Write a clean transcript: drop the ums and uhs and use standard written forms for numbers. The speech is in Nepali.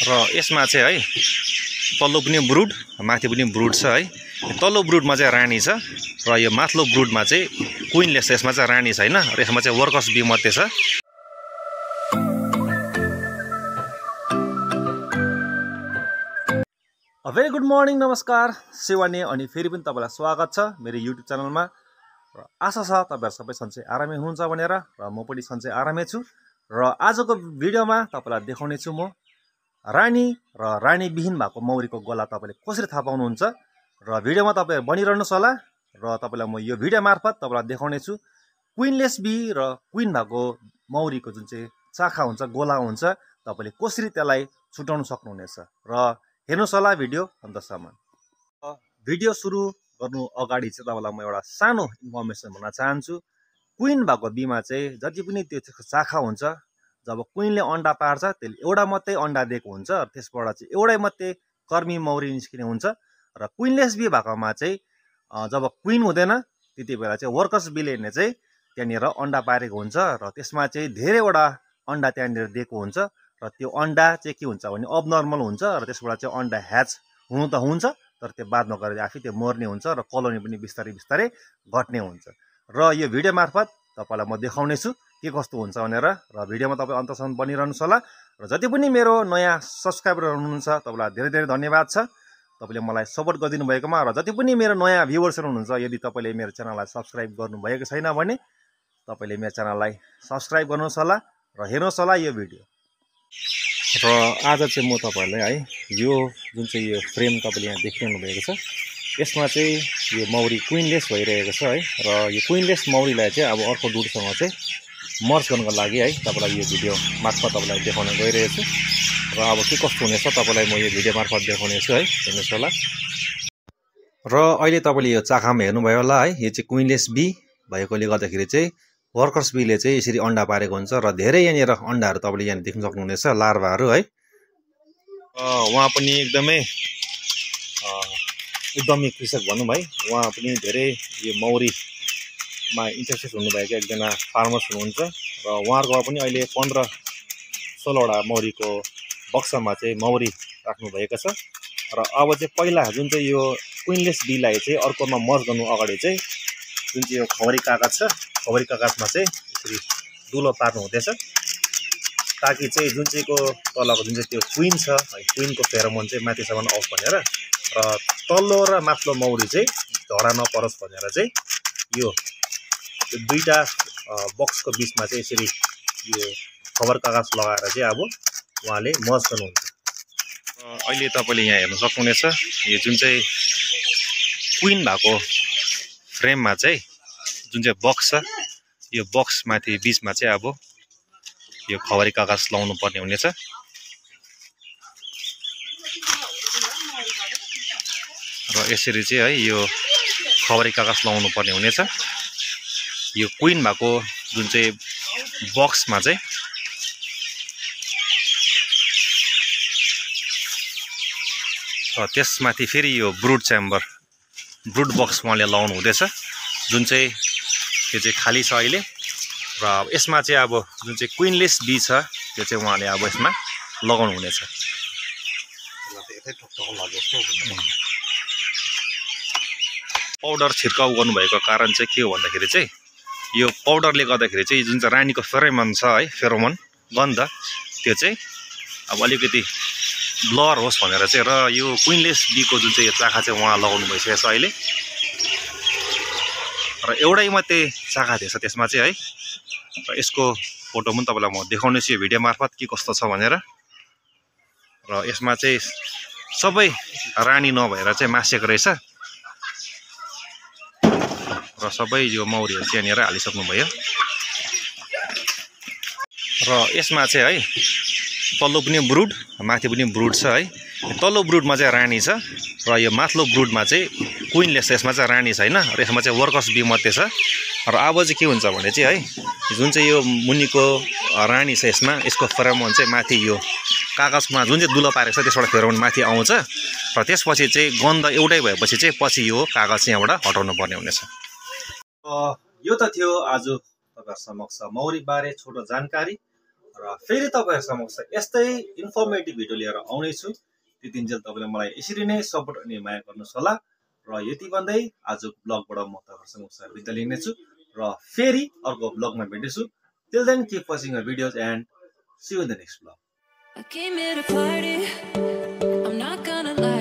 र यसमा चाहिँ है तल्लो पनि ब्रुड माथि पनि ब्रुड छ है। तल्लो ब्रुडमा चाहिँ रानी छ र यो माथिल्लो ब्रुडमा चाहिँ क्वीनलेस छ। यसमा चाहिँ रानी छैन र यसमा चाहिँ वर्कर्स बी मात्रै छ। भेरी गुड मर्निङ, नमस्कार, सेवानी अनि फेरि पनि तपाईँलाई स्वागत छ मेरो युट्युब च्यानलमा। र आशा छ तपाईँहरू सबै सन्चै आरामै हुनुहुन्छ भनेर र म पनि सन्चै आरामै छु। र आजको भिडियोमा तपाईँलाई देखाउने छु म रानी र रानी विहीन भएको मौरीको गोला तपाईँले कसरी थाहा पाउनुहुन्छ। र भिडियोमा तपाईँहरू बनिरहनुहोस् होला र तपाईँलाई म यो भिडियो मार्फत तपाईँलाई देखाउने छु क्वीनलेस बी र क्वीन भएको मौरीको जुन चाहिँ चाखा हुन्छ, गोला हुन्छ, तपाईँले कसरी त्यसलाई छुटाउन सक्नुहुनेछ। र हेर्नुहोस् होला भिडियो अन्तसम्म। भिडियो सुरु गर्नु अगाडि चाहिँ तपाईँलाई म एउटा सानो इन्फर्मेसन भन्न चाहन्छु। क्वीन भएको बीमा चाहिँ जति पनि त्यसको चाखा हुन्छ, जब क्वीनले अन्डा पार्छ त्यसले एउटा मात्रै अन्डा दिएको हुन्छ। त्यसबाट चाहिँ एउटै मात्रै कर्मी मौरी निस्किने हुन्छ। र क्वीनलेस बी भएकोमा चाहिँ जब क्वीन हुँदैन त्यति बेला चाहिँ वर्कर्स बीले चाहिँ त्यहाँनिर अन्डा पारेको हुन्छ र त्यसमा चाहिँ धेरैवटा अन्डा त्यहाँनिर दिएको हुन्छ। र त्यो अन्डा चाहिँ के हुन्छ भने अबनर्मल हुन्छ र त्यसबाट चाहिँ अन्डा ह्याच हुनु त हुन्छ, तर त्यो बादमा गएर आफै त्यो मर्ने हुन्छ र कोलोनी पनि बिस्तारै बिस्तारै घट्ने हुन्छ। र यो भिडियो मार्फत तपाईँलाई म देखाउने छु के कस्तो हुन्छ भनेर। र भिडियोमा तपाईँ अन्तसम्म बनिरहनुहोस् होला। र जति पनि मेरो नयाँ सब्सक्राइबर हुनुहुन्छ तपाईँलाई धेरै धेरै धन्यवाद छ, तपाईँले मलाई सपोर्ट गरिदिनु भएकोमा। र जति पनि मेरो नयाँ भ्युवर्सहरू हुनुहुन्छ, यदि तपाईँले मेरो च्यानललाई सब्सक्राइब गर्नुभएको छैन भने तपाईँले मेरो च्यानललाई सब्सक्राइब गर्नुहोस् होला र हेर्नुहोस् होला यो भिडियो। र आज चाहिँ म तपाईँहरूलाई है यो जुन चाहिँ यो फ्रेम तपाईँले यहाँ देखिरहनु भएको छ, यसमा चाहिँ यो मौरी क्वीनलेस भइरहेको छ है। र यो क्वीनलेस मौरीलाई चाहिँ अब अर्को डुडसँग चाहिँ मर्ज गर्नको लागि है तपाईँलाई यो भिडियो मार्फत तपाईँलाई देखाउन गइरहेको छु। र अब के कस्तो हुनेछ तपाईँलाई म यो भिडियो मार्फत देखाउने छु है, हेर्नुहोस् होला। र अहिले तपाईँले यो चाखामा हेर्नुभयो होला है, यो चाहिँ क्वीनलेस बी भएकोले गर्दाखेरि चाहिँ वर्कर्स बीले चाहिँ यसरी अन्डा पारेको हुन्छ। र धेरै यहाँनिर अन्डाहरू तपाईँले यहाँ देख्न सक्नुहुनेछ, लार्भाहरू है। उहाँ पनि एकदमै कृषक भनौँ है, उहाँ पनि धेरै यो मौरीमा इन्ट्रेस्टेड हुनुभएको एकजना फार्मर्स हुनुहुन्छ। र उहाँहरूको पनि अहिले 15-16वटा मौरीको बक्सामा चाहिँ मौरी राख्नुभएको छ। र अब चाहिँ पहिला जुन चाहिँ यो क्वीनलेस बीलाई चाहिँ अर्कोमा मर्ज गर्नु अगाडि चाहिँ जुन चाहिँ यो खबरी कागज छ, खबरी कागजमा चाहिँ यसरी दुलो पार्नु हुँदैछ, ताकि चाहिँ जुन चाहिँको तलको जुन चाहिँ त्यो क्वीन छ है, क्वीनको फेरोमोन चाहिँ माथिसम्म आओस् भनेर, र तल्लो र माथिल्लो मौरी चाहिँ झरा नपरोस् भनेर चाहिँ यो दुईवटा बक्सको बिचमा चाहिँ यसरी यो खबर कागज लगाएर चाहिँ अब उहाँले मर्ज गर्नुहुन्छ। अहिले तपाईँले यहाँ हेर्न सक्नुहुनेछ, यो जुन चाहिँ क्वीन भएको फ्रेममा चाहिँ जुन चाहिँ बक्स छ, यो बक्स माथि बिचमा चाहिँ अब यो खबरी कागज लाउनु पर्ने हुनेछ। र यसरी चाहिँ है यो खबरी कागज लाउनु पर्ने हुनेछ यो क्वीन भएको जुन चाहिँ बक्समा चाहिँ। र त्यसमाथि फेरि यो ब्रुड च्याम्बर, ब्रुड बक्स उहाँले लाउनु हुँदैछ, जुन चाहिँ त्यो चाहिँ खाली छ अहिले। र यसमा चाहिँ अब जुन चाहिँ क्वीनलेस बी छ त्यो चाहिँ उहाँले अब यसमा लगाउनु हुनेछ। पाउडर छिर्काउ गर्नुभएको कारण चाहिँ के हो भन्दाखेरि चाहिँ यो पाउडरले गर्दाखेरि चाहिँ जुन चाहिँ रानीको फेरोमोन छ है, फेरोमोन गन्ध, त्यो चाहिँ अब अलिकति ब्लर होस् भनेर चाहिँ। र यो क्वीनलेस बीको जुन चाहिँ यो चाखा चाहिँ उहाँ लगाउनु भइसकेको छ अहिले। र एउटै मात्रै चाखा थिएछ त्यसमा चाहिँ है। र यसको फोटो पनि तपाईँलाई म देखाउने छु यो भिडियो मार्फत के कस्तो छ भनेर। र यसमा चाहिँ सबै रानी नभएर चाहिँ मासेको रहेछ। र सबै यो मौरीहरू चाहिँ यहाँनिर हालिसक्नुभयो। र यसमा चाहिँ है तल्लो पनि ब्रुड माथि पनि ब्रुड छ है। तल्लो ब्रुडमा चाहिँ रानी छ र यो माथिल्लो ब्रुडमा चाहिँ क्वीनलेस छ। यसमा चाहिँ रानी छैन र यसमा चाहिँ वर्कर्स बी मात्रै छ। र अब चाहिँ के हुन्छ भने चाहिँ है, जुन चाहिँ यो मुनिको रानी छ यसमा, यसको फेरोमोन चाहिँ माथि यो कागजमा जुन चाहिँ दुलो पारेको छ त्यसबाट फेरोमोन माथि आउँछ। र त्यसपछि चाहिँ गन्ध एउटै भएपछि चाहिँ पछि यो कागज चाहिँ यहाँबाट हटाउनु पर्ने हुनेछ। यो त थियो आज तपाईँहरू समक्ष मौरी बारे छोटो जानकारी। र फेरि तपाईहरु समक्ष यस्तै इन्फर्मेटिभ भिडियो लिएर आउने छु। त्यतिन्जेल तपाईले मलाई यसरी नै सपोर्ट अनि माया गर्नुस् होला र यति भन्दै आजको ब्लगबाट म तपाईहरु समक्ष बिदा लिनेछु र फेरि अर्को ब्लगमा भेट्नेछु। Till then, keep watching our videos and see you in the next vlog. I came here to party. I'm not gonna lie.